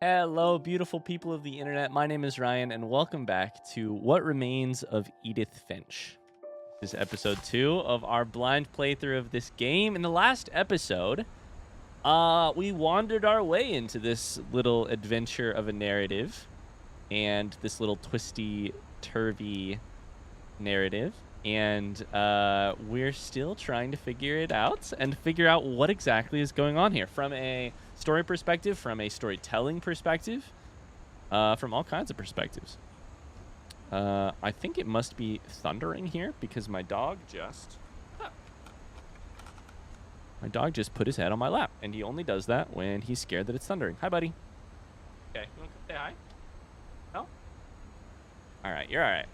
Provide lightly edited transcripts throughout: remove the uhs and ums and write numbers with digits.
Hello, beautiful people of the internet. My name is Ryan, and welcome back to What Remains of Edith Finch. This is episode 2 of our blind playthrough of this game. In the last episode, we wandered our way into this little adventure of a narrative and this little twisty, turvy narrative. And we're still trying to figure it out and figure out what exactly is going on here from a story perspective, from a storytelling perspective, from all kinds of perspectives. I think it must be thundering here because my dog just put his head on my lap, and he only does that when he's scared that it's thundering. Hi, buddy. Okay, you want to say hi? No? All right, you're all right.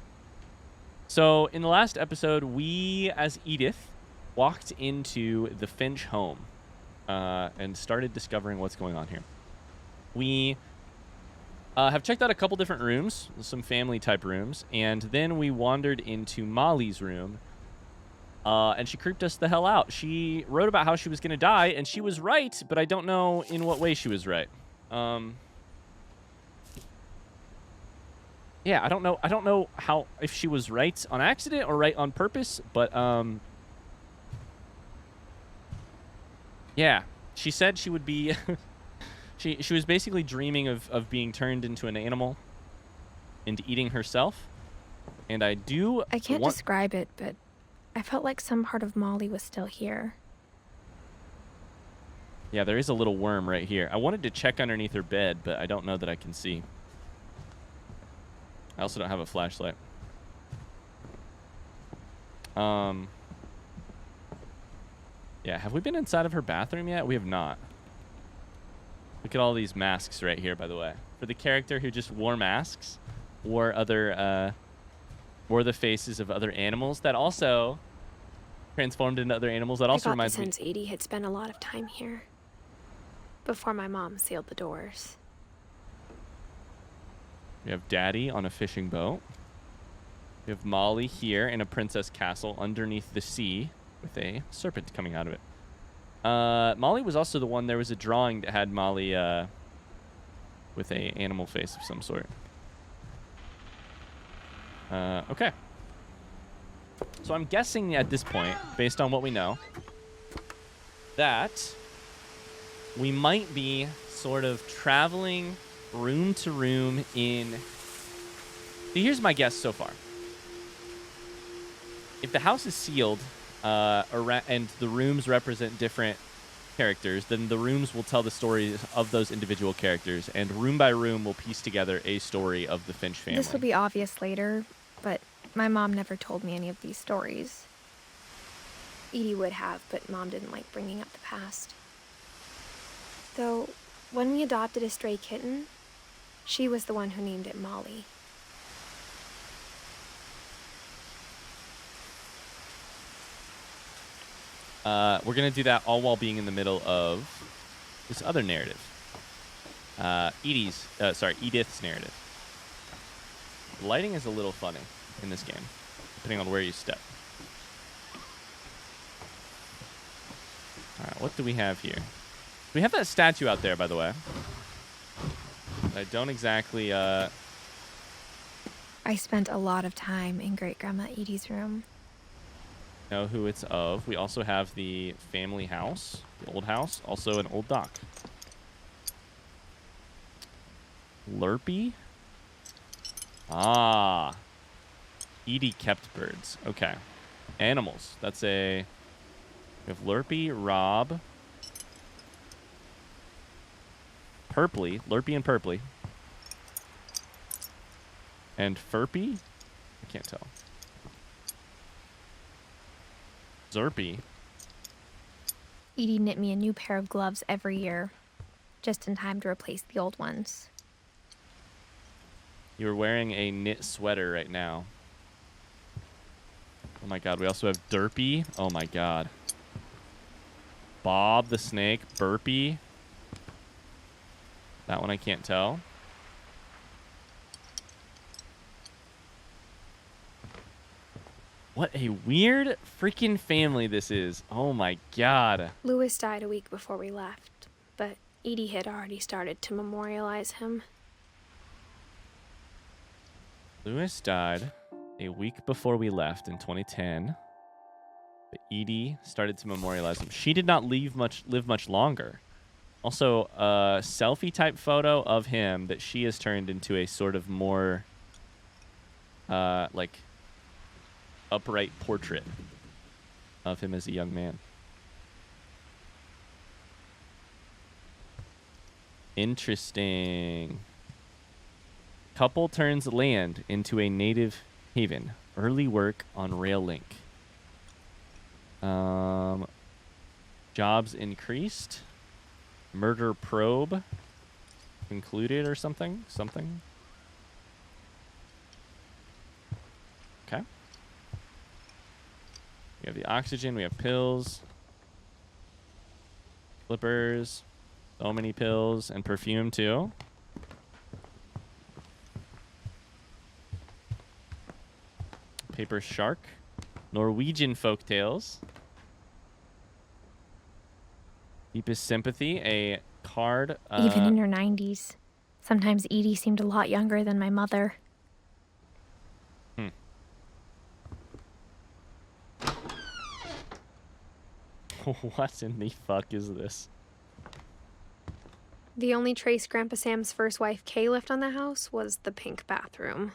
So in the last episode, we, as Edith, walked into the Finch home and started discovering what's going on here. We have checked out a couple different rooms, some family-type rooms, and then we wandered into Molly's room, and she creeped us the hell out. She wrote about how she was going to die, and she was right, but I don't know in what way she was right. Yeah, I don't know how, if she was right on accident or right on purpose, but yeah, she said she would be she was basically dreaming of being turned into an animal and eating herself. And I can't describe it, but I felt like some part of Molly was still here. Yeah, there is a little worm right here. I wanted to check underneath her bed, but I don't know that I can see. I also don't have a flashlight. Yeah, have we been inside of her bathroom yet? We have not. Look at all these masks right here, by the way. For the character who just wore masks, wore the faces of other animals that also transformed into other animals. That also reminds me. I got the sense Edie had spent a lot of time here before my mom sealed the doors. We have Daddy on a fishing boat. We have Molly here in a princess castle underneath the sea with a serpent coming out of it. Molly was also the one, there was a drawing that had Molly with a animal face of some sort. Okay. So I'm guessing at this point, based on what we know, that we might be sort of traveling room to room in... See, here's my guess so far. If the house is sealed and the rooms represent different characters, then the rooms will tell the stories of those individual characters, and room by room will piece together a story of the Finch family. This will be obvious later, but my mom never told me any of these stories. Edie would have, but Mom didn't like bringing up the past. Though, when we adopted a stray kitten, she was the one who named it Molly. We're going to do that all while being in the middle of this other narrative. Edith's narrative. The lighting is a little funny in this game, depending on where you step. All right, what do we have here? We have that statue out there, by the way. I don't exactly... I spent a lot of time in Great-Grandma Edie's room. Know who it's of. We also have the family house, the old house, also an old dock. Lurpy? Ah. Edie kept birds. Okay. Animals. That's a... We have Lurpy, Rob... Purpley, Lurpy and Purpley. And Furpy? I can't tell. Zerpy. Edie knit me a new pair of gloves every year, just in time to replace the old ones. You're wearing a knit sweater right now. Oh my god, we also have Derpy. Oh my god. Bob the snake, Burpy. That one I can't tell. What a weird freaking family this is. Oh my god. Louis died a week before we left, but Edie had already started to memorialize him. Lewis died a week before we left in 2010. But Edie started to memorialize him. She did not live much longer. Also, a selfie-type photo of him that she has turned into a sort of more, like, upright portrait of him as a young man. Interesting. Couple turns land into a native haven. Early work on rail link. Jobs increased. Murder probe concluded or something. Okay. We have the oxygen. We have pills. Flippers. So many pills and perfume too. Paper shark. Norwegian folktales. Deepest sympathy. A card. Even in her 90s. Sometimes Edie seemed a lot younger than my mother. What in the fuck is this? The only trace Grandpa Sam's first wife, Kay, left on the house was the pink bathroom.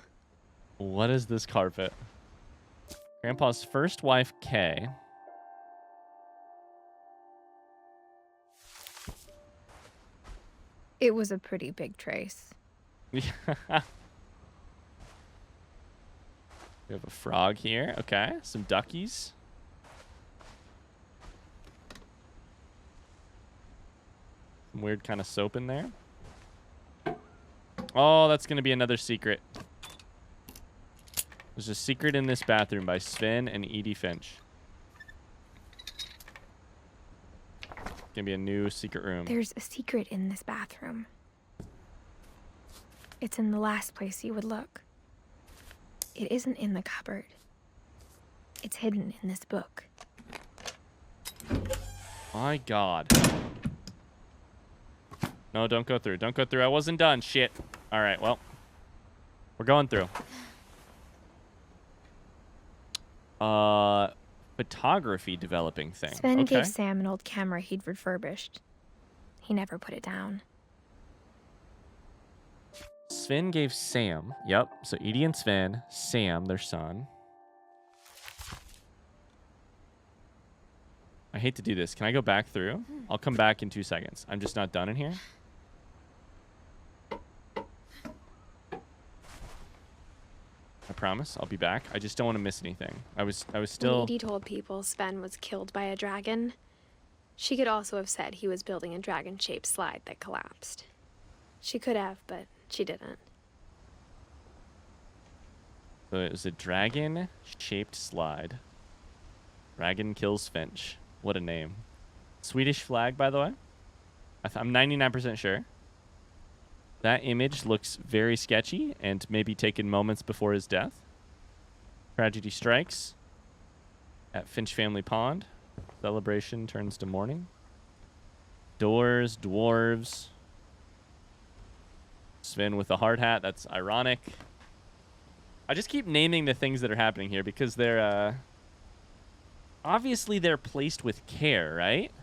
What is this carpet? Grandpa's first wife, Kay. It was a pretty big trace. We have a frog here. Okay. Some duckies. Some weird kind of soap in there. Oh, that's going to be another secret. There's a secret in this bathroom by Sven and Edith Finch. Gonna be a new secret room. There's a secret in this bathroom. It's in the last place you would look. It isn't in the cupboard. It's hidden in this book. My God. No, don't go through. Don't go through. I wasn't done. Shit. All right, well. We're going through. Photography developing thing. Sven gave Sam an old camera he'd refurbished. He never put it down. Sven gave Sam. Yep. So Edie and Sven. Sam, their son. I hate to do this. Can I go back through? I'll come back in 2 seconds. I'm just not done in here. I promise. I'll be back. I just don't want to miss anything. I was still... When Edie told people Sven was killed by a dragon, she could also have said he was building a dragon-shaped slide that collapsed. She could have, but she didn't. So it was a dragon-shaped slide. Dragon kills Finch. What a name. Swedish flag, by the way. I'm 99% sure. That image looks very sketchy and maybe taken moments before his death. Tragedy strikes at Finch Family Pond. Celebration turns to mourning. Doors, dwarves. Sven with a hard hat. That's ironic. I just keep naming the things that are happening here because they're, obviously they're placed with care, right?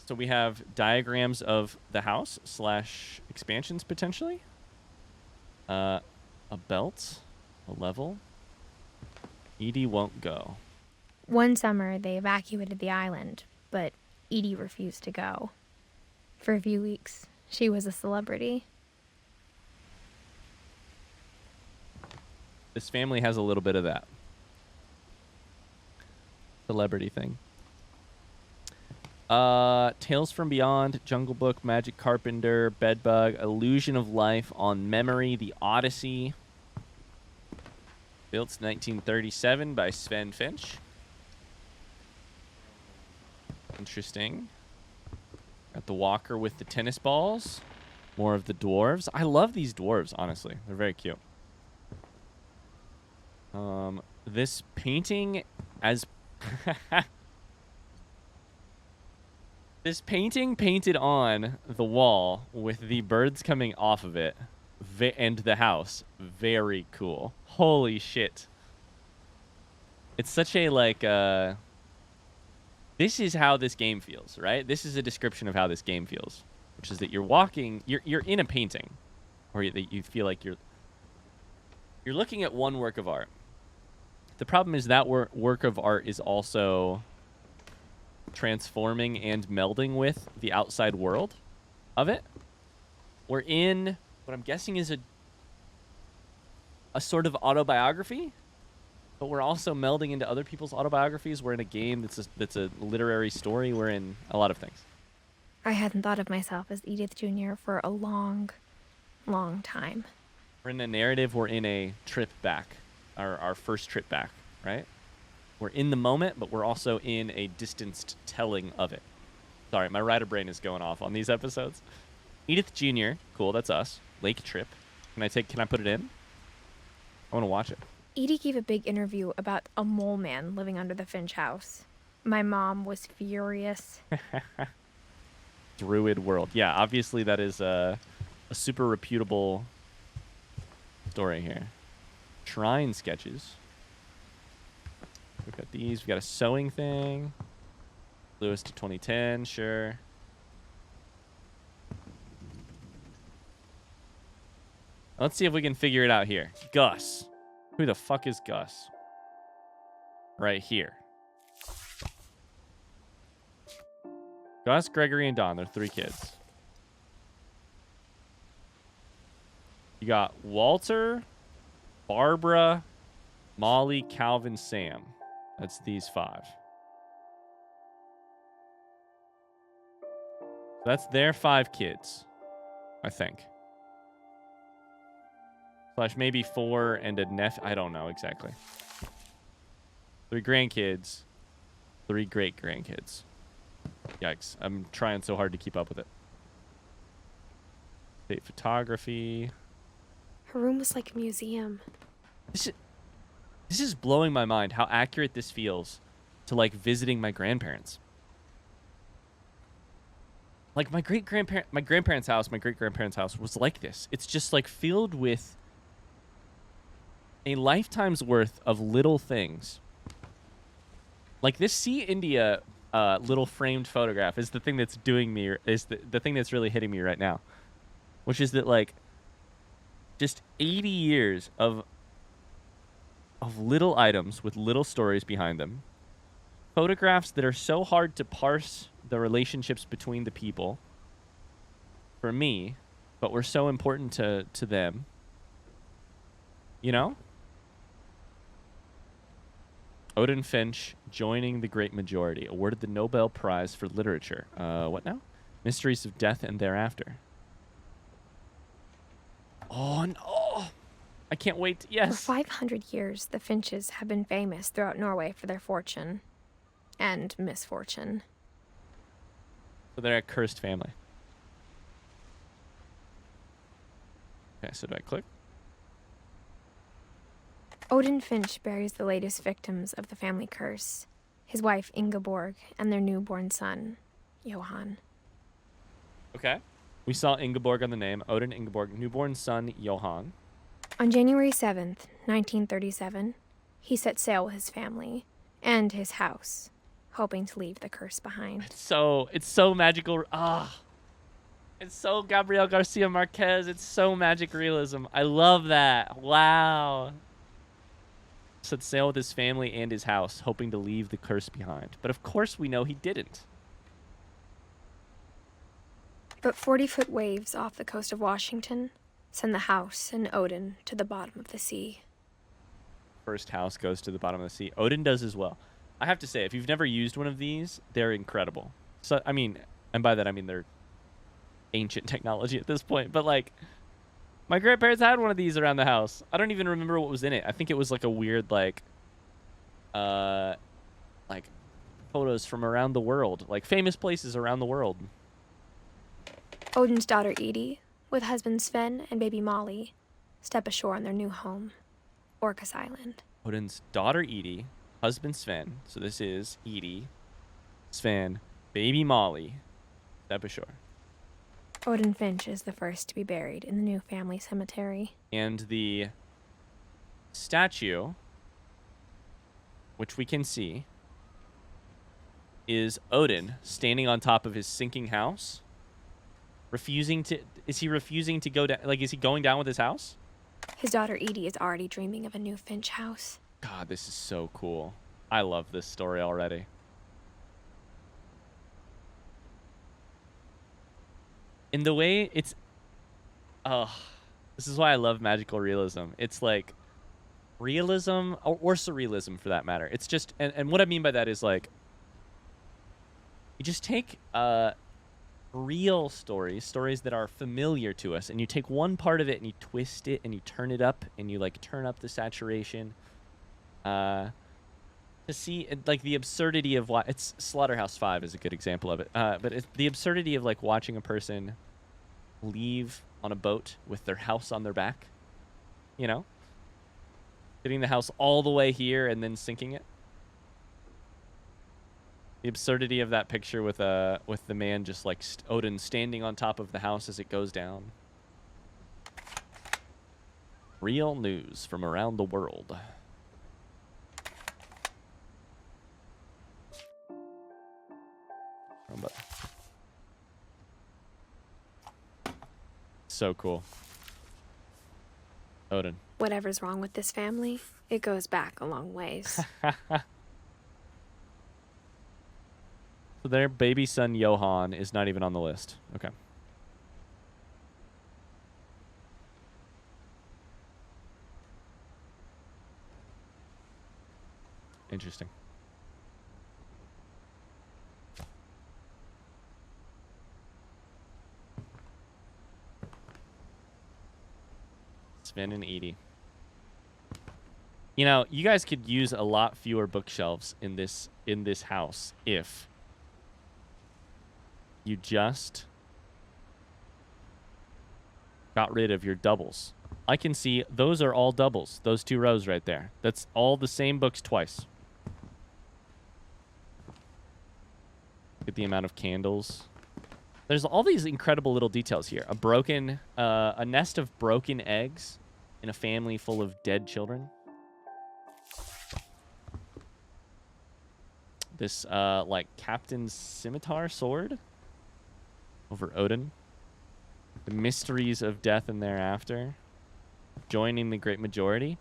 So we have diagrams of the house / expansions potentially. A belt, a level. Edie won't go. One summer, they evacuated the island, but Edie refused to go. For a few weeks, she was a celebrity. This family has a little bit of that celebrity thing. Tales from Beyond, Jungle Book, Magic Carpenter, Bedbug, Illusion of Life on Memory, The Odyssey. Built 1937 by Sven Finch. Interesting. Got the walker with the tennis balls. More of the dwarves. I love these dwarves, honestly. They're very cute. This painting as... This painting painted on the wall with the birds coming off of it and the house. Very cool. Holy shit. It's such a, like, this is how this game feels, right? This is a description of how this game feels, which is that you're walking, you're in a painting, or that you feel like you're looking at one work of art. The problem is that work of art is also transforming and melding with the outside world of it. We're in what I'm guessing is a sort of autobiography, but we're also melding into other people's autobiographies. We're in a game that's a literary story. We're in a lot of things. I hadn't thought of myself as Edith Jr. for a long, long time. We're in a narrative. We're in a trip back, our first trip back, right? We're in the moment, but we're also in a distanced telling of it. Sorry, my writer brain is going off on these episodes. Edith Jr. Cool, that's us. Lake trip. Can I put it in? I want to watch it. Edie gave a big interview about a mole man living under the Finch house. My mom was furious. Druid world. Yeah, obviously that is a super reputable story here. Shrine sketches. We've got these. We've got a sewing thing. Lewis to 2010, sure. Let's see if we can figure it out here. Gus. Who the fuck is Gus? Right here. Gus, Gregory, and Don. They're 3 kids. You got Walter, Barbara, Molly, Calvin, Sam. That's these 5. That's their 5 kids, I think. Slash maybe 4 and a nephew. I don't know exactly. 3 grandkids, 3 great-grandkids. Yikes. I'm trying so hard to keep up with it. State photography. Her room was like a museum. This is blowing my mind how accurate this feels to, like, visiting my grandparents. Like, my great-grandparents' house was like this. It's just, like, filled with a lifetime's worth of little things. Like, this See India little framed photograph is the thing that's doing me, is the thing that's really hitting me right now. Which is that, like, just 80 years of little items with little stories behind them. Photographs that are so hard to parse the relationships between the people, for me, but were so important to them. You know? Odin Finch joining the great majority, awarded the Nobel Prize for Literature. What now? Mysteries of Death and Thereafter. Oh, no. I can't wait. Yes. For 500 years, the Finches have been famous throughout Norway for their fortune and misfortune. So they're a cursed family. Okay, so do I click? Odin Finch buries the latest victims of the family curse, his wife Ingeborg and their newborn son, Johann. Okay. We saw Ingeborg on the name. Odin, Ingeborg, newborn son, Johann. On January 7th, 1937, he set sail with his family and his house, hoping to leave the curse behind. It's so magical. It's so Gabriel Garcia Marquez. It's so magic realism. I love that. Wow. Set sail with his family and his house, hoping to leave the curse behind. But of course we know he didn't. But 40-foot waves off the coast of Washington send the house and Odin to the bottom of the sea. First house goes to the bottom of the sea. Odin does as well. I have to say, if you've never used one of these, they're incredible. So, I mean, and by that I mean they're ancient technology at this point. But, like, my grandparents had one of these around the house. I don't even remember what was in it. I think it was like a weird, like photos from around the world, like famous places around the world. Odin's daughter Edie, with husband Sven and baby Molly, step ashore on their new home, Orcas Island. Odin's daughter Edie, husband Sven. So this is Edie, Sven, baby Molly, Step ashore. Odin Finch is the first to be buried in the new family cemetery. And the statue, which we can see, is Odin standing on top of his sinking house, refusing to... Is he refusing to go down? Like, is he going down with his house? His daughter Edie is already dreaming of a new Finch house. God, this is so cool. I love this story already. In the way it's... this is why I love magical realism. It's like realism, or surrealism for that matter. It's just... And what I mean by that is, like, you just take real stories that are familiar to us, and you take one part of it and you twist it and you turn it up and you, like, turn up the saturation to see, like, the absurdity of what... It's Slaughterhouse-5 is a good example of it. But it's the absurdity of, like, watching a person leave on a boat with their house on their back, you know? Getting the house all the way here and then sinking it. The absurdity of that picture with the man just, like, Odin standing on top of the house as it goes down. Real news from around the world. So cool. Odin. Whatever's wrong with this family, it goes back a long ways. So their baby son Johan is not even on the list. Okay. Interesting. Sven and Edie. You know, you guys could use a lot fewer bookshelves in this house if you just got rid of your doubles. I can see those are all doubles. Those 2 rows right there. That's all the same books twice. Look at the amount of candles. There's all these incredible little details here. A nest of broken eggs in a family full of dead children. This, like, captain's scimitar sword over Odin. The mysteries of death and thereafter. Joining the great majority.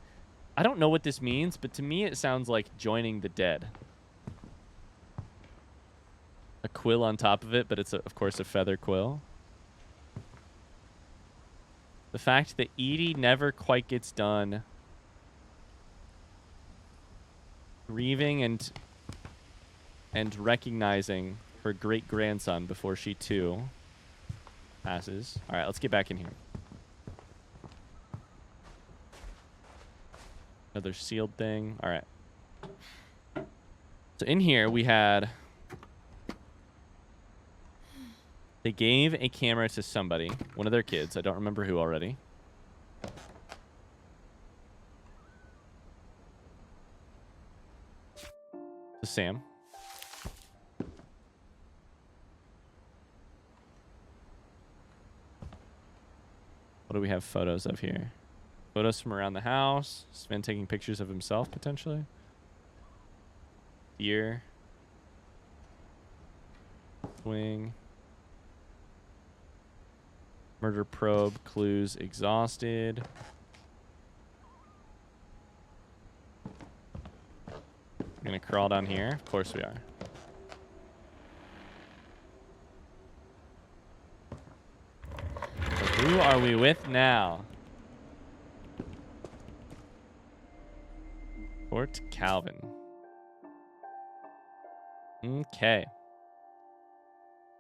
I don't know what this means, but to me it sounds like joining the dead. A quill on top of it, but it's, of course, a feather quill. The fact that Edie never quite gets done grieving and recognizing her great-grandson before she, too, passes. All right, let's get back in here. Another sealed thing. All right. So in here, we had... They gave a camera to somebody, one of their kids. I don't remember who already. To Sam. What do we have photos of here? Photos from around the house. Sven taking pictures of himself, potentially. Deer. Swing. Murder probe. Clues exhausted. We're gonna crawl down here. Of course we are. So who are we with now? Fort Calvin. Okay.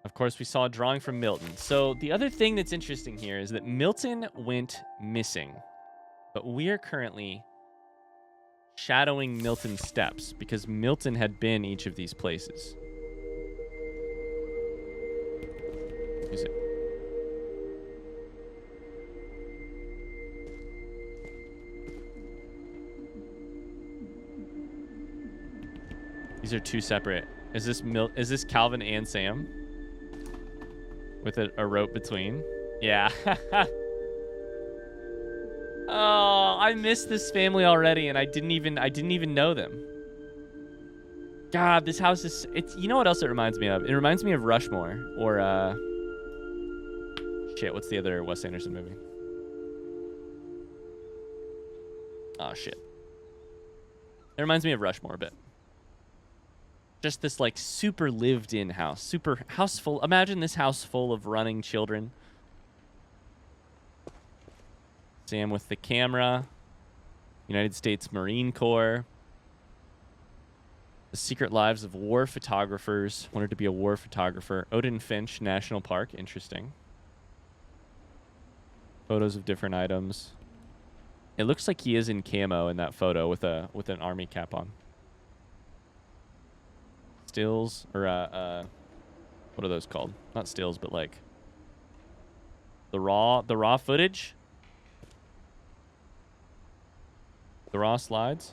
Of course, we saw a drawing from Milton. So the other thing that's interesting here is that Milton went missing. But we are currently shadowing Milton's steps because Milton had been each of these places. Music. These are 2 separate. Is this Calvin and Sam? With a rope between. Yeah. Oh, I missed this family already, and I didn't even know them. God, this house is, it's, you know what else it reminds me of? It reminds me of Rushmore, or shit, what's the other Wes Anderson movie? Oh shit. It reminds me of Rushmore a bit. Just this like super lived in house, super house full. Imagine this house full of running children. Sam with the camera. United States Marine Corps. The Secret Lives of War Photographers. Wanted to be a war photographer. Odin Finch National Park. Interesting. Photos of different items. It looks like he is in camo in that photo with an army cap on. Stills or what are those called? Not stills, but like the raw footage. The raw slides.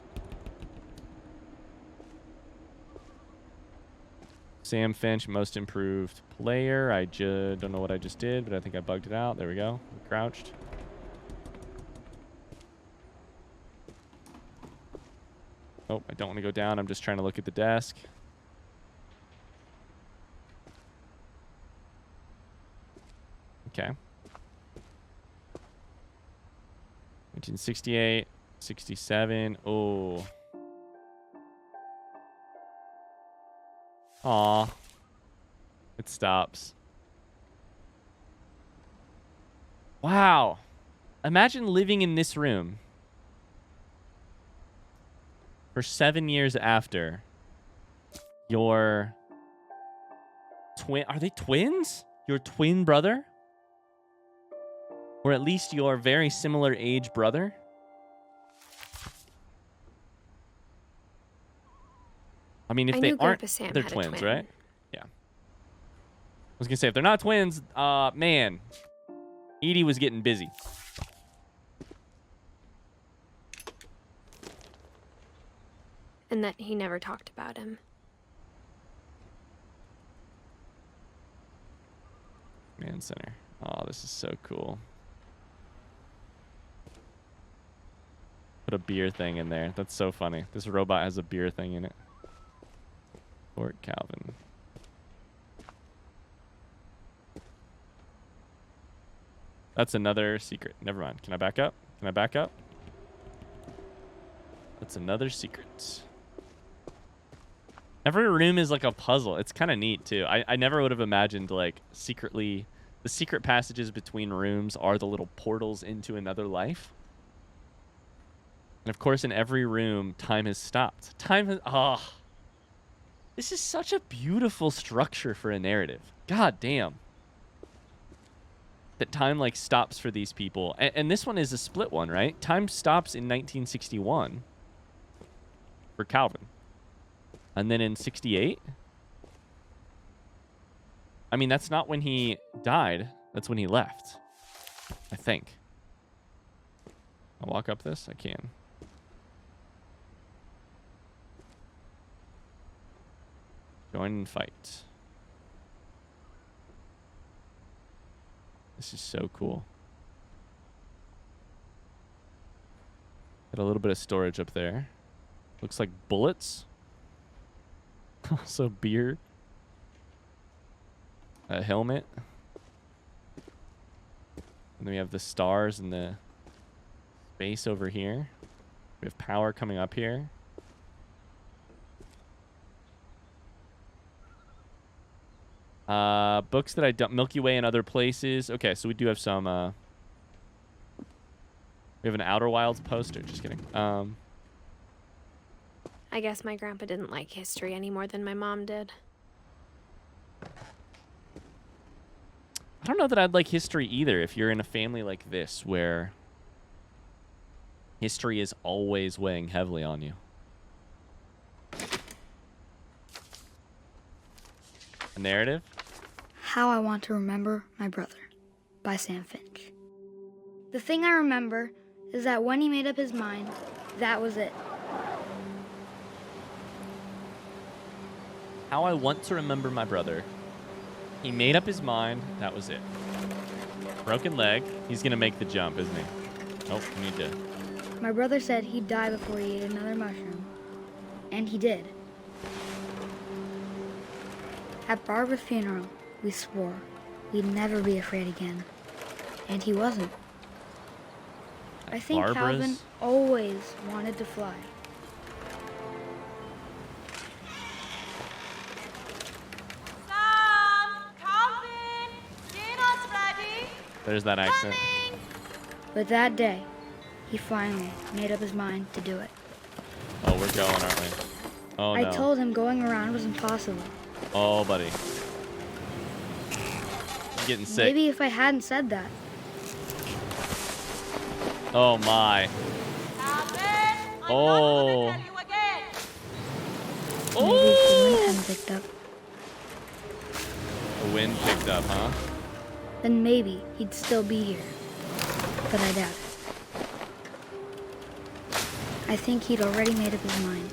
Sam Finch, most improved player. I just don't know what I just did, but I think I bugged it out. There we go. I crouched. Oh, I don't want to go down. I'm just trying to look at the desk. Okay. 1968, 67. Oh. Aw. It stops. Wow. Imagine living in this room for 7 years after your twin. Are they twins? Your twin brother? Or at least your very similar age brother? I mean, if they aren't, they're twins, right? Yeah. I was going to say, if they're not twins, man, Edie was getting busy. And that he never talked about him. Man Center. Oh, this is so cool. Put a beer thing in there. That's so funny. This robot has a beer thing in it. Fort Calvin. That's another secret. Never mind. Can I back up? Can I back up? That's another secret. Every room is like a puzzle. It's kind of neat, too. I never would have imagined, like, secretly... The secret passages between rooms are the little portals into another life. And, of course, in every room, time has stopped. Time has... Ah. Oh, this is such a beautiful structure for a narrative. God damn. That time, like, stops for these people. And this one is a split one, right? Time stops in 1961 for Calvin. And then in 68? I mean, that's not when he died. That's when he left. I think. I'll walk up this? I can. Join and fight. This is so cool. Got a little bit of storage up there. Looks like bullets. Also beer. A helmet. And then we have the stars and the space over here. We have power coming up here. Books that I dumped. Milky Way and other places. Okay, so we do have some... we have an Outer Wilds poster. Just kidding. I guess my grandpa didn't like history any more than my mom did. I don't know that I'd like history either if you're in a family like this where history is always weighing heavily on you. A narrative? How I Want to Remember My Brother by Sam Finch. The thing I remember is that when he made up his mind, that was it. How I Want to Remember My Brother. He made up his mind. That was it. Broken leg. He's going to make the jump, isn't he? Nope, we need to. My brother said he'd die before he ate another mushroom. And he did. At Barbara's funeral, we swore we'd never be afraid again. And he wasn't. I think Calvin always wanted to fly. Sam! Calvin! Dinner's ready! There's that accent. But that day, he finally made up his mind to do it. Oh, we're going, aren't we? Oh, no. I told him going around was impossible. Oh, buddy. I'm getting sick. Maybe if I hadn't said that. Oh, my. Calvin! Oh. I'm not gonna tell you again! Maybe if the wind hadn't picked up, The wind picked up, huh? then maybe he'd still be here. But I doubt it. I think he'd already made up his mind.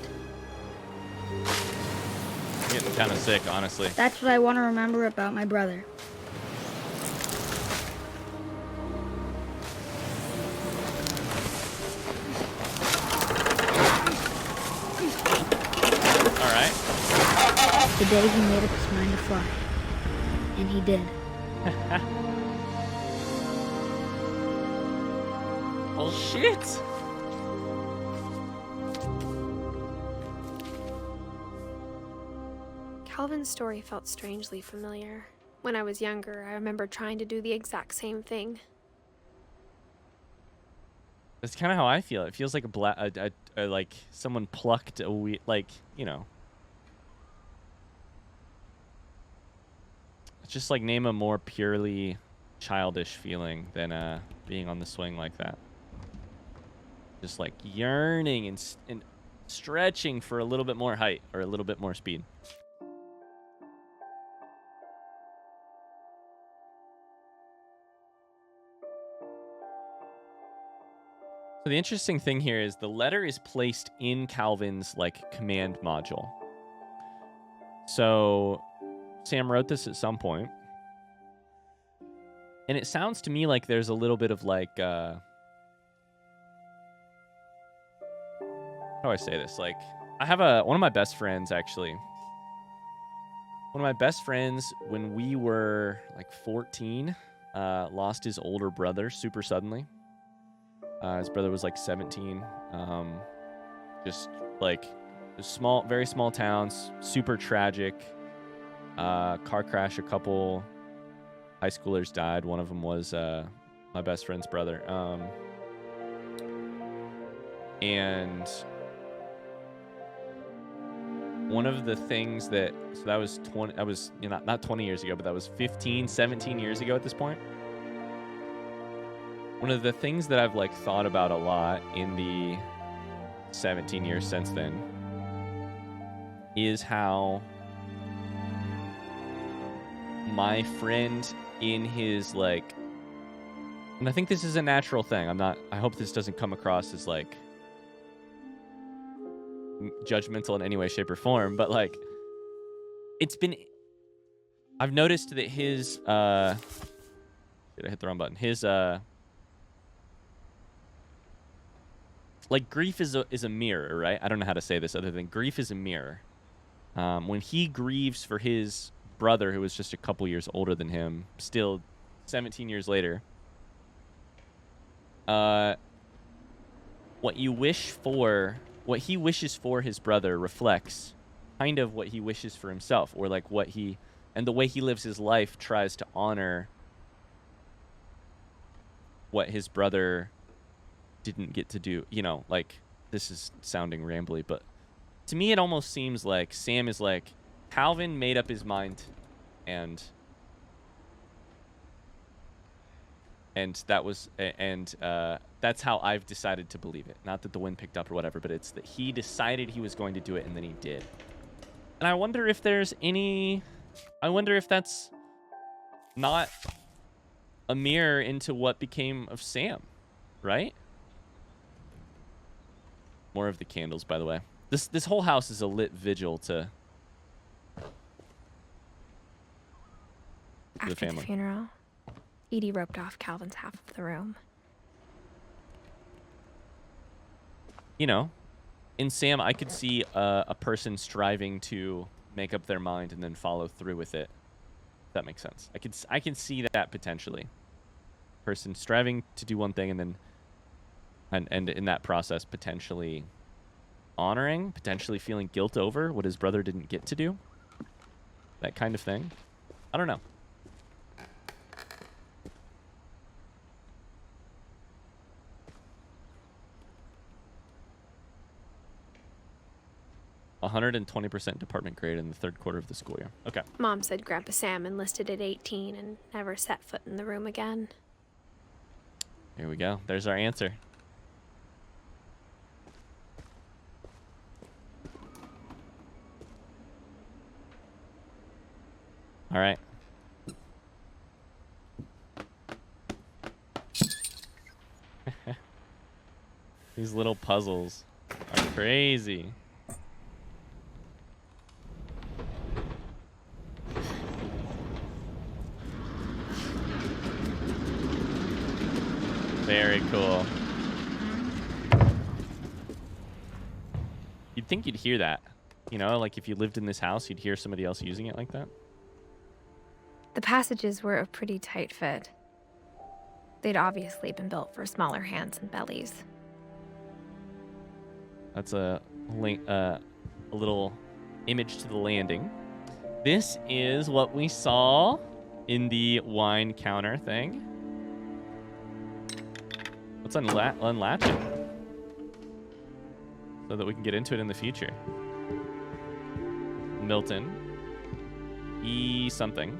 I'm getting kind of sick, honestly. That's what I want to remember about my brother. All right. The day he made up his mind to fly. And he did. Oh, shit. Calvin's story felt strangely familiar. When I was younger, I remember trying to do the exact same thing. That's kind of how I feel. It feels like like someone plucked a like, you know. It's just like name a more purely childish feeling than being on the swing like that. Just like yearning and stretching for a little bit more height or a little bit more speed. So the interesting thing here is the letter is placed in Calvin's like command module. So Sam wrote this at some point. And it sounds to me like there's a little bit of like how do I say this? Like I have one of my best friends actually. One of my best friends when we were like 14 lost his older brother super suddenly. His brother was like 17. Just like very small towns, super tragic. Car crash, a couple high schoolers died. One of them was my best friend's brother. And one of the things that was not 20 years ago, but that was 15, 17 years ago at this point. One of the things that I've like thought about a lot in the 17 years since then is how my friend in his like, and I think this is a natural thing. I hope this doesn't come across as like judgmental in any way, shape, or form, but like I've noticed that his did I hit the wrong button? His like grief is a mirror, right? I don't know how to say this other than grief is a mirror. When he grieves for his brother, who was just a couple years older than him, still 17 years later, what he wishes for his brother reflects kind of what he wishes for himself, or like and the way he lives his life tries to honor what his brother didn't get to do. You know, like, this is sounding rambly, but to me it almost seems like Sam is like, Calvin made up his mind, and that's how I've decided to believe it. Not that the wind picked up or whatever, but it's that he decided he was going to do it, and then he did. And I wonder if that's not a mirror into what became of Sam, right? More of the candles, by the way. This whole house is a lit vigil to After the family. funeral, Edie roped off Calvin's half of the room. You know, in Sam, I could see a person striving to make up their mind and then follow through with it. If that makes sense. I can see that potentially. Person striving to do one thing and then and in that process potentially honoring, potentially feeling guilt over what his brother didn't get to do. That kind of thing. I don't know. $120% department grade in the third quarter of the school year. Okay. Mom said Grandpa Sam enlisted at 18 and never set foot in the room again. Here we go. There's our answer. All right. These little puzzles are crazy. Very cool. You'd think you'd hear that. You know, like if you lived in this house, you'd hear somebody else using it like that. The passages were a pretty tight fit. They'd obviously been built for smaller hands and bellies. That's a little image to the landing. This is what we saw in the wine counter thing. Let's unlatch it so that we can get into it in the future. Milton. E something.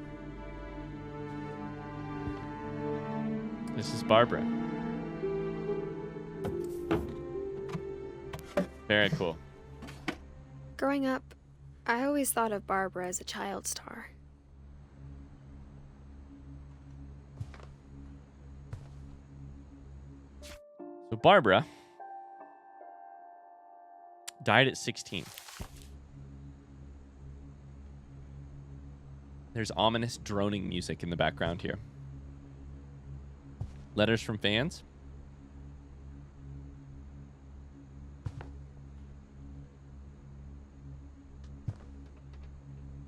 This is Barbara. Very cool. Growing up, I always thought of Barbara as a child star. So Barbara died at 16. There's ominous droning music in the background here. Letters from fans.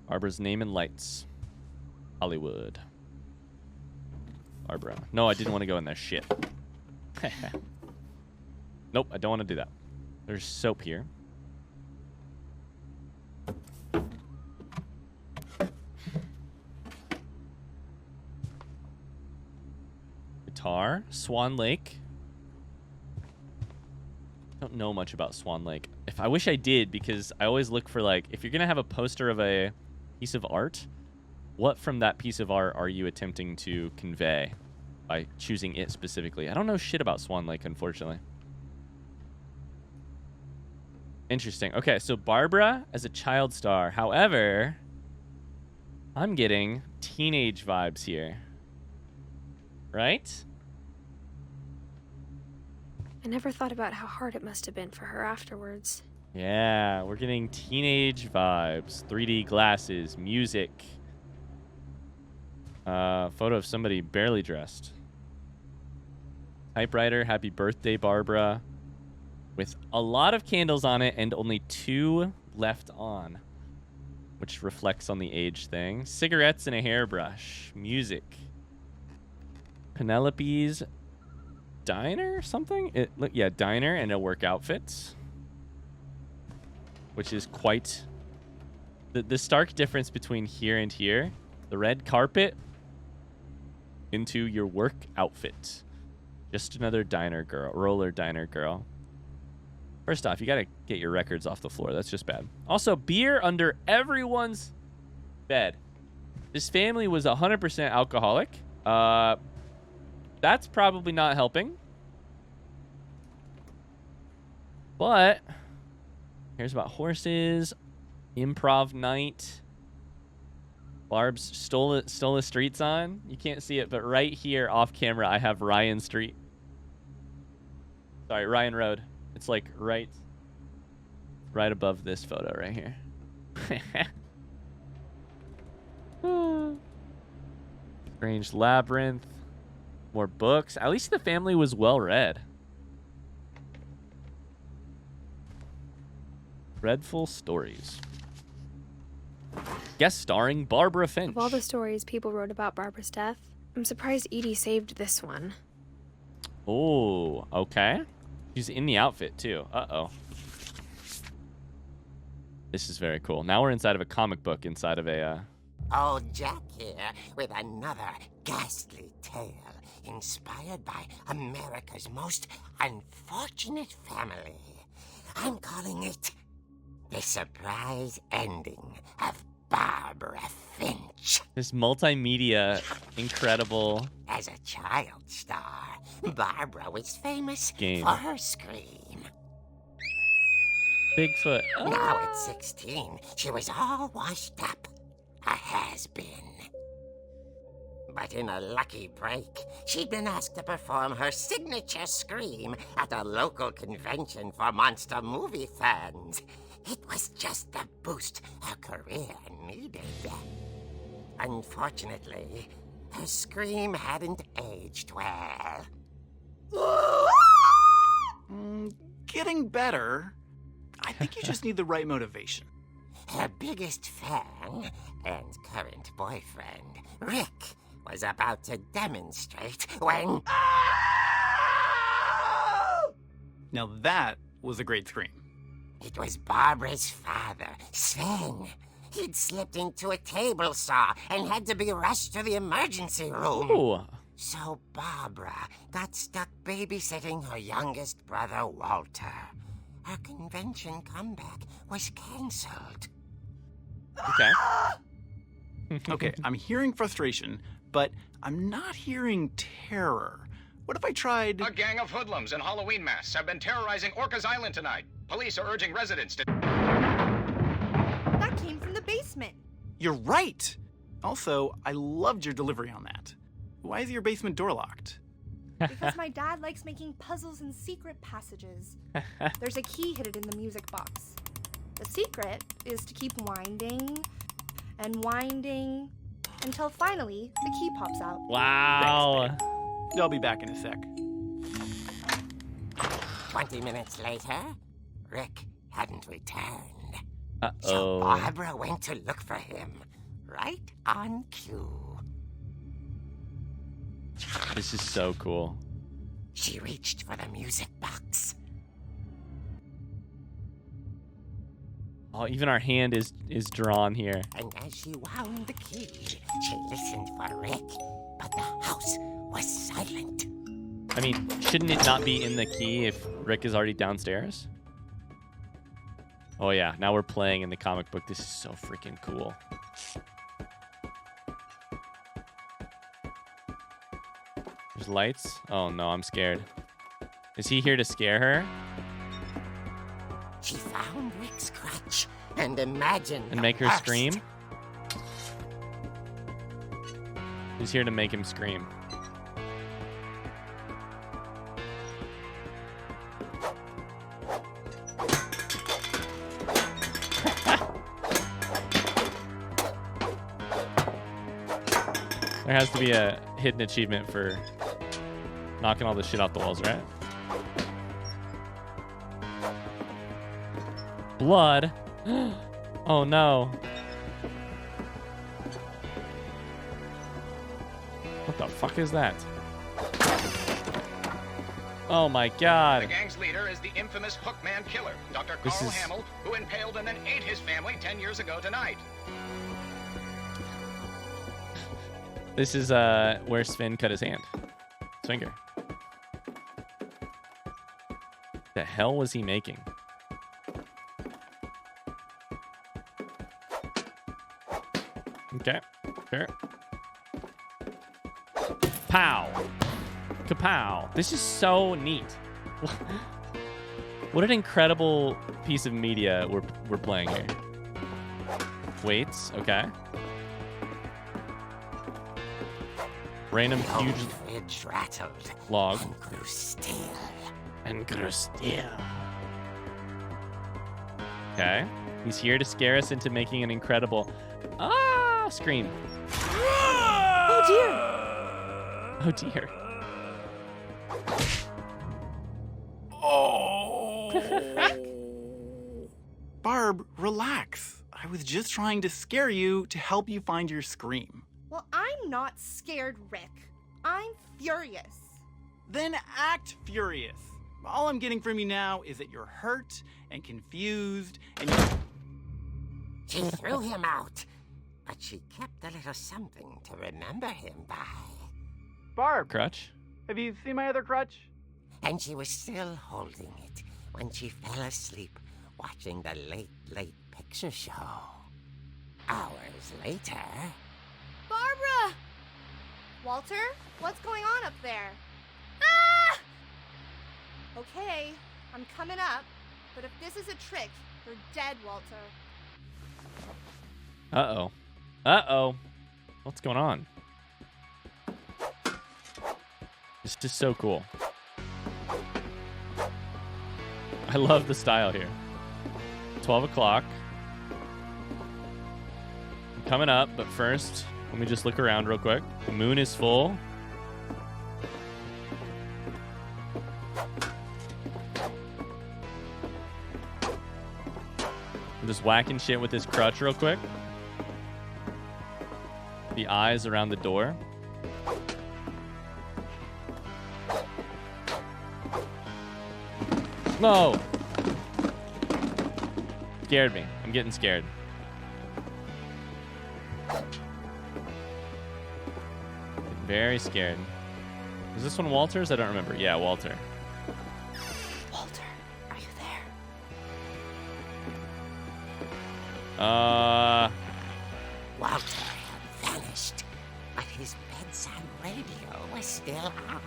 Barbara's name in lights. Hollywood. Barbara. No, I didn't want to go in there. Shit. Nope, I don't want to do that. There's soap here. Guitar. Swan Lake. Don't know much about Swan Lake. I wish I did, because I always look for, like, if you're going to have a poster of a piece of art, what from that piece of art are you attempting to convey by choosing it specifically? I don't know shit about Swan Lake, unfortunately. Interesting. Okay, so Barbara as a child star. However, I'm getting teenage vibes here. Right? I never thought about how hard it must have been for her afterwards. Yeah, we're getting teenage vibes. 3D glasses, music. Photo of somebody barely dressed. Typewriter, happy birthday, Barbara. With a lot of candles on it and only 2 left on, which reflects on the age thing. Cigarettes and a hairbrush. Music. Penelope's diner, something? Yeah, diner and a work outfit, which is quite the stark difference between here and here. The red carpet into your work outfit. Just another diner girl, roller diner girl. First off, you gotta get your records off the floor. That's just bad. Also, beer under everyone's bed. This family was 100% alcoholic. That's probably not helping. But here's about horses. Improv night. Barb's stole a street sign. You can't see it, but right here off camera, I have Ryan Street. Sorry, Ryan Road. It's like right above this photo right here. Strange Labyrinth. More books. At least the family was well read. Dreadful Stories. Guest starring Barbara Finch. Of all the stories people wrote about Barbara's death, I'm surprised Edie saved this one. Oh, okay. She's in the outfit, too. Uh-oh. This is very cool. Now we're inside of a comic book, inside of a... Old Jack here with another ghastly tale inspired by America's most unfortunate family. I'm calling it The Surprise Ending of Barbara Finch. This multimedia, incredible... As a child star, Barbara was famous Game. for her scream. Bigfoot. Oh. Now at 16, she was all washed up. A has-been. But in a lucky break, she'd been asked to perform her signature scream at a local convention for monster movie fans. It was just the boost her career needed. Unfortunately, her scream hadn't aged well. Getting better. I think you just need the right motivation. Her biggest fan and current boyfriend, Rick, was about to demonstrate when... Now that was a great scream. It was Barbara's father, Sven. He'd slipped into a table saw and had to be rushed to the emergency room. Ooh. So Barbara got stuck babysitting her youngest brother, Walter. Her convention comeback was cancelled. Okay. Okay, I'm hearing frustration, but I'm not hearing terror. What if I tried... A gang of hoodlums in Halloween masks have been terrorizing Orcas Island tonight. Police are urging residents to... That came from the basement. You're right! Also, I loved your delivery on that. Why is your basement door locked? Because my dad likes making puzzles and secret passages. There's a key hidden in the music box. The secret is to keep winding and winding until finally the key pops out. Wow. Thanks, babe. I'll be back in a sec. 20 minutes later, Rick hadn't returned. Uh-oh. So Barbara went to look for him, right on cue. This is so cool. She reached for the music box. Oh, even our hand is drawn here. And as she wound the key, she listened for Rick, but the house was silent. I mean, shouldn't it not be in the key if Rick is already downstairs? Oh yeah, now we're playing in the comic book. This is so freaking cool. There's lights. Oh no, I'm scared. Is he here to scare her? She found Rick's crutch and imagined And the make her worst. scream? He's here to make him scream. There has to be a hidden achievement for knocking all this shit off the walls, right? Blood. Oh no. What the fuck is that? Oh my The god. gang's leader is the infamous Hookman killer, Dr. This Carl is- Hamill, who impaled and then ate his family 10 years ago tonight. This is where Sven cut his hand. His finger. The hell was he making? Okay. Sure. Pow. Kapow. This is so neat. What an incredible piece of media we're playing here. Weights. Okay. Random The old huge fridge rattled log. and grew still. And grew still. Okay. He's here to scare us into making an incredible scream. Oh dear! Oh, dear. Oh. Barb, relax. I was just trying to scare you to help you find your scream. Well, I'm not scared, Rick. I'm furious. Then act furious. All I'm getting from you now is that you're hurt and confused and you... She threw him out, but she kept a little something to remember him by. Barb, Crutch? have you seen my other crutch? And she was still holding it when she fell asleep watching the late picture show. Hours later... Barbara! Walter, what's going on up there? Ah! Okay, I'm coming up, but if this is a trick, you're dead, Walter. Uh-oh. Uh-oh. What's going on? It's just so cool. I love the style here. 12 o'clock. I'm coming up, but first, let me just look around real quick. The moon is full. I'm just whacking shit with this crutch real quick. The eyes around the door. No! Scared me. I'm getting scared. Very scared. Is this one Walter's? I don't remember. Yeah, Walter. Walter, are you there? Walter had vanished, but his bedside radio was still on.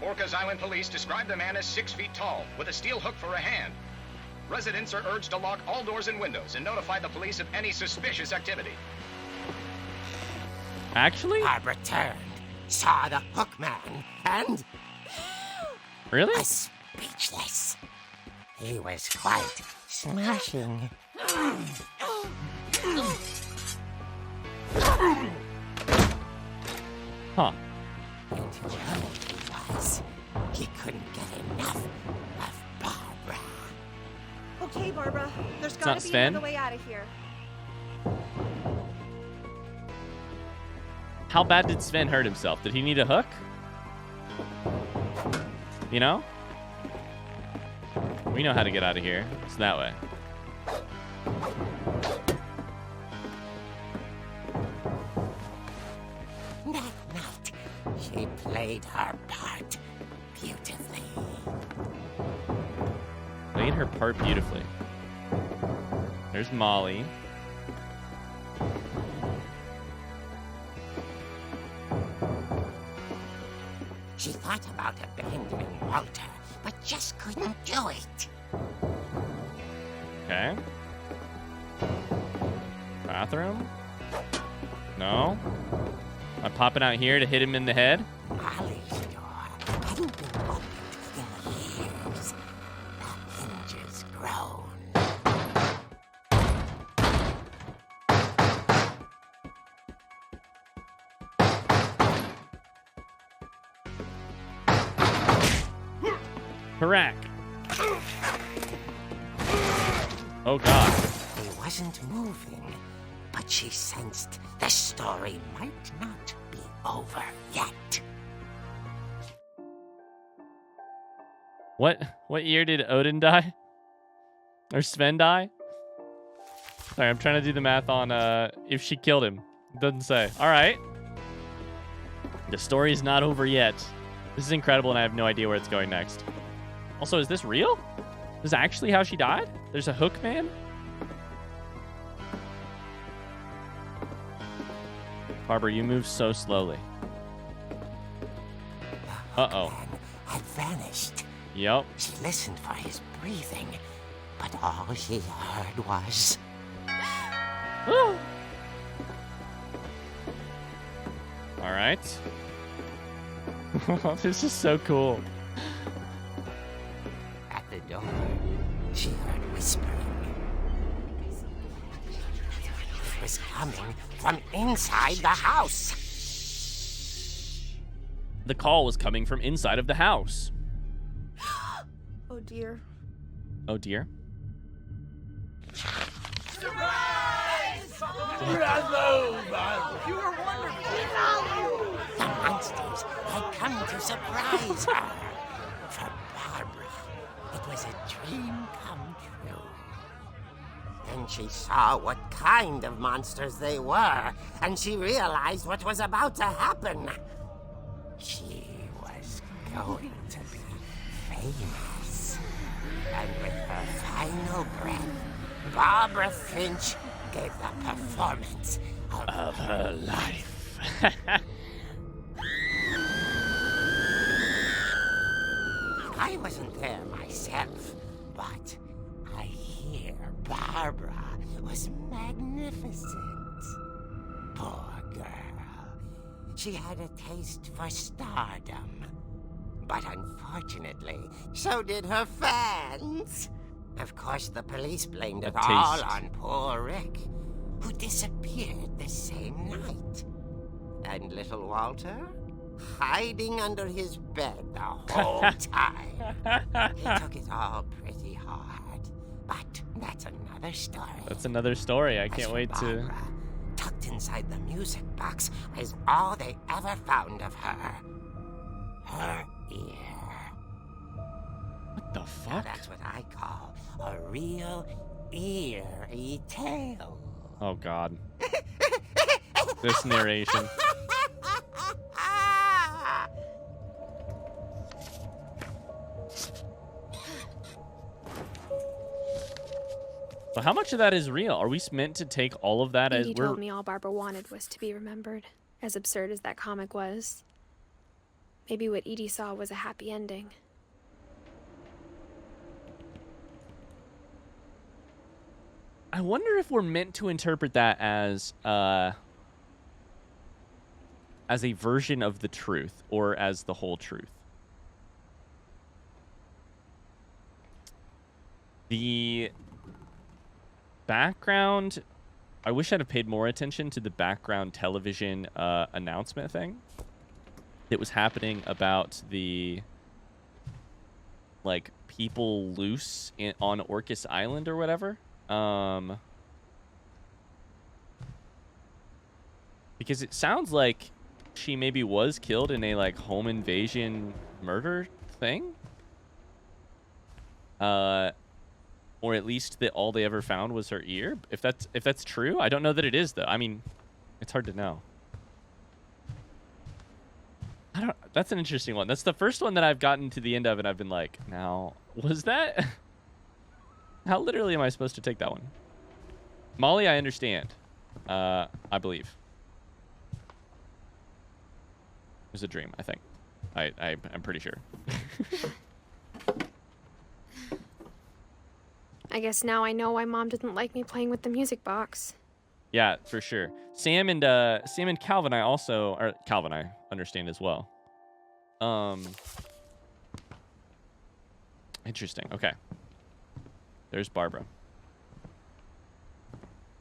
Orcas Island police describe the man as 6 feet tall, with a steel hook for a hand. Residents are urged to lock all doors and windows and notify the police of any suspicious activity. Actually? Barbara turned, saw the hook man, and Really? was speechless. He was quite smashing. Huh. And whoever he was, he couldn't get enough of Barbara. Okay, Barbara, there's not gotta be Sven? another way out of here. How bad did Sven hurt himself? Did he need a hook? You know? We know how to get out of here. It's that way. That night, she played her part beautifully. Played her part beautifully. There's Molly. She thought about abandoning Walter, but just couldn't do it. Okay. Bathroom? No. Am I popping out here to hit him in the head? Molly's door hadn't been opened in years. The hinges groaned. Correct. Oh, God. He wasn't moving, but she sensed the story might not be over yet. What year did Odin die? Or Sven die? Sorry, I'm trying to do the math on if she killed him. It doesn't say. All right. The story's not over yet. This is incredible, and I have no idea where it's going next. Also, is this real? This is actually how she died? There's a hook man? Barbara, you move so slowly. Uh-oh. Man had vanished. Yep. She listened for his breathing, but all she heard was... All right. This is so cool. At the door, she heard whispering. It was coming from inside the house. The call was coming from inside of the house. Oh dear. Oh dear. The monsters had come to surprise her. For Barbara, it was a dream come true. Then she saw what kind of monsters they were, and she realized what was about to happen. She was going to be famous. And with her final breath, Barbara Finch gave the performance of her life. I wasn't there myself, but I hear Barbara was magnificent. Poor girl. She had a taste for stardom. But unfortunately, so did her fans. Of course, the police blamed it all on poor Rick, who disappeared the same night. And little Walter? Hiding under his bed the whole time. He took it all pretty hard. But that's another story. That's another story. I can't wait Barbara, tucked inside the music box is all they ever found of her. Her ear. What the Now fuck? that's what I call a real eerie tale. Oh god. This narration. So how much of that is real? Are we meant to take all of that as Edie told me all Barbara wanted was to be remembered, as absurd as that comic was. Maybe what Edie saw was a happy ending. I wonder if we're meant to interpret that as a version of the truth or as the whole truth. The background, I wish I'd have paid more attention to the background television announcement thing that was happening about the like people loose on Orcas Island or whatever. Because it sounds like she maybe was killed in a like home invasion murder thing. Or at least that all they ever found was her ear. If that's true, I don't know that it is though. I mean, it's hard to know. That's an interesting one. That's the first one that I've gotten to the end of and I've been like, now, was that? How literally am I supposed to take that one? Molly, I understand. I believe. It was a dream, I think. I'm pretty sure. I guess now I know why Mom didn't like me playing with the music box. Yeah, for sure. Sam and Calvin, Calvin, I understand as well. Interesting. Okay. There's Barbara.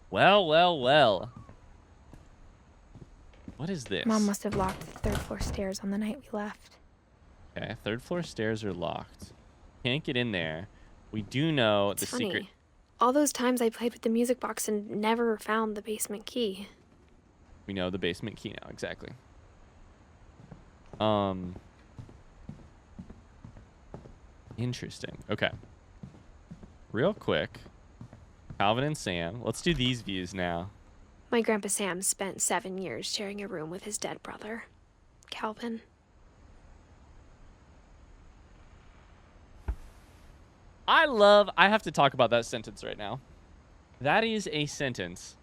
Well. What is this? Mom must have locked the third floor stairs on the night we left. Okay, third floor stairs are locked. Can't get in there. We do know It's the funny. secret. All those times I played with the music box and never found the basement key. We know the basement key now, exactly. Interesting. Okay. Real quick. Calvin and Sam. Let's do these views now. My Grandpa Sam spent 7 years sharing a room with his dead brother, Calvin. I have to talk about that sentence right now. That is a sentence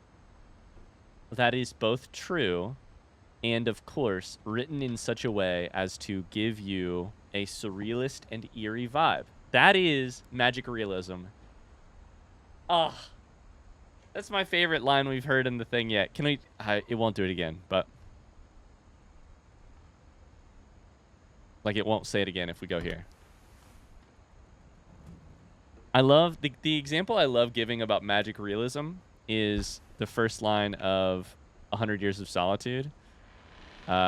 that is both true and, of course, written in such a way as to give you a surrealist and eerie vibe. That is magic realism. Ah, that's my favorite line we've heard in the thing yet. Can we? It won't do it again, but like it won't say it again if we go here. I love the example I love giving about magic realism is the first line of 100 Years of Solitude,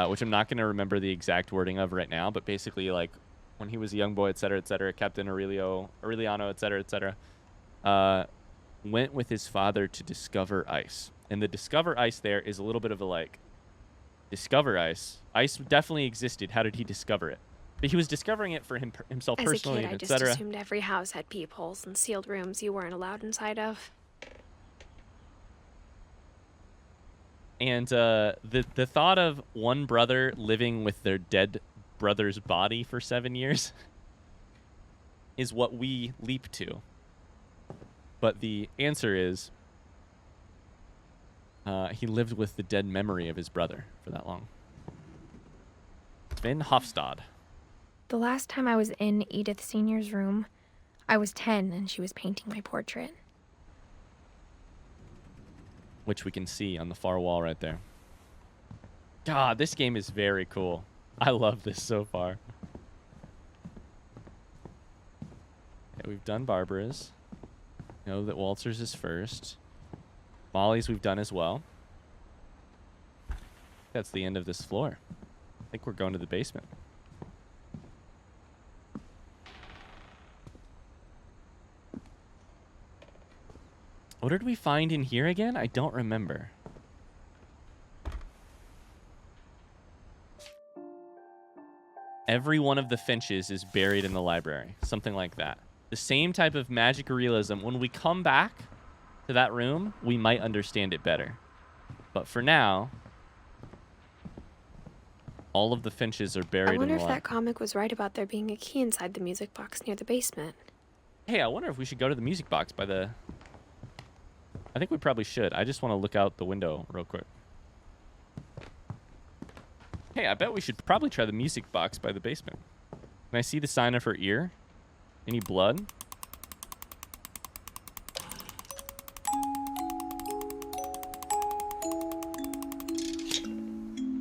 which I'm not going to remember the exact wording of right now, but basically, like, when he was a young boy, etc., Captain Aureliano, etc., went with his father to discover ice. And the discover ice there is a little bit of a, like, discover ice. Ice definitely existed. How did he discover it? But he was discovering it for himself personally, As a kid, I just assumed every house had peepholes and sealed rooms you weren't allowed inside of. And the thought of one brother living with their dead brother's body for 7 years is what we leap to. But the answer is he lived with the dead memory of his brother for that long. Sven Hofstad. The last time I was in Edith Sr.'s room, I was 10 and she was painting my portrait. Which we can see on the far wall right there. God, this game is very cool. I love this so far. Okay, we've done Barbara's. Know that Waltzer's is first. Molly's we've done as well. That's the end of this floor. I think we're going to the basement. What did we find in here again? I don't remember. Every one of the Finches is buried in the library. Something like that. The same type of magic realism. When we come back to that room, we might understand it better. But for now, all of the Finches are buried in the library. I wonder if that comic was right about there being a key inside the music box near the basement. Hey, I wonder if we should go to the music box by the... I think we probably should. I just want to look out the window real quick. Hey, I bet we should probably try the music box by the basement. Can I see the sign of her ear? Any blood?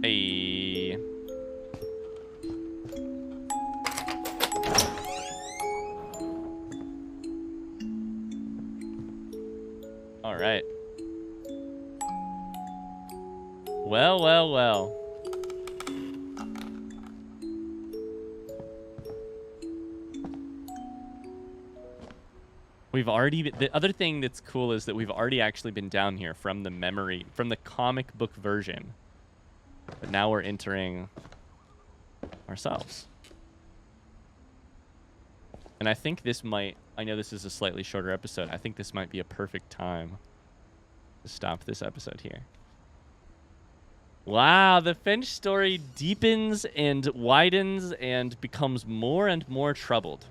Hey. All right. Well, well, well. We've already been, the other thing that's cool is that we've already actually been down here from the memory, from the comic book version. But now we're entering ourselves. And I think this might, I know this is a slightly shorter episode. I think this might be a perfect time to stop this episode here. Wow, the Finch story deepens and widens and becomes more and more troubled.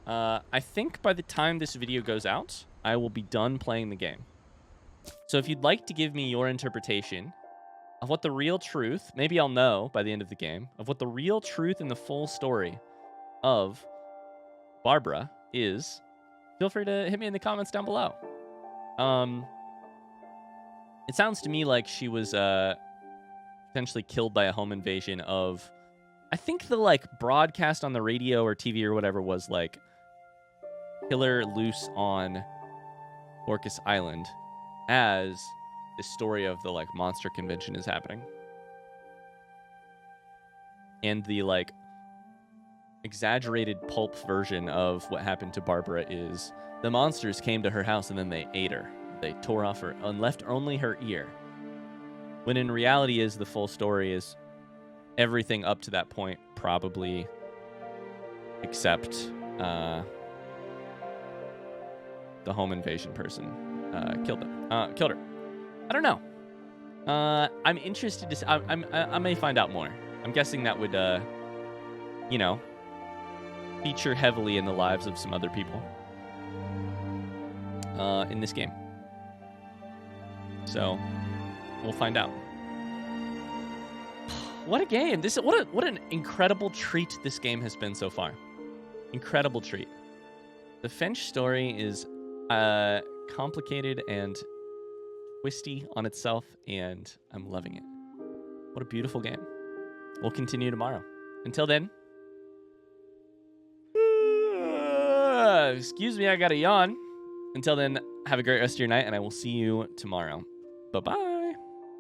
I think by the time this video goes out, I will be done playing the game. So if you'd like to give me your interpretation of what the real truth, maybe I'll know by the end of the game, of what the real truth and the full story of Barbara is, feel free to hit me in the comments down below. It sounds to me like she was potentially killed by a home invasion of, I think the like broadcast on the radio or TV or whatever was like killer loose on Orcas Island as the story of the like monster convention is happening. And the like exaggerated pulp version of what happened to Barbara is the monsters came to her house and then they ate her. They tore off her and left only her ear. When in reality is the full story is everything up to that point probably except the home invasion person killed her. I don't know. I'm interested to I may find out more. I'm guessing that would you know, feature heavily in the lives of some other people in this game. So we'll find out. What a game! What an incredible treat this game has been so far. Incredible treat. The Finch story is complicated and twisty on itself, and I'm loving it. What a beautiful game. We'll continue tomorrow. Until then, excuse me, I got a yawn. Until then, have a great rest of your night, and I will see you tomorrow. Bye-bye.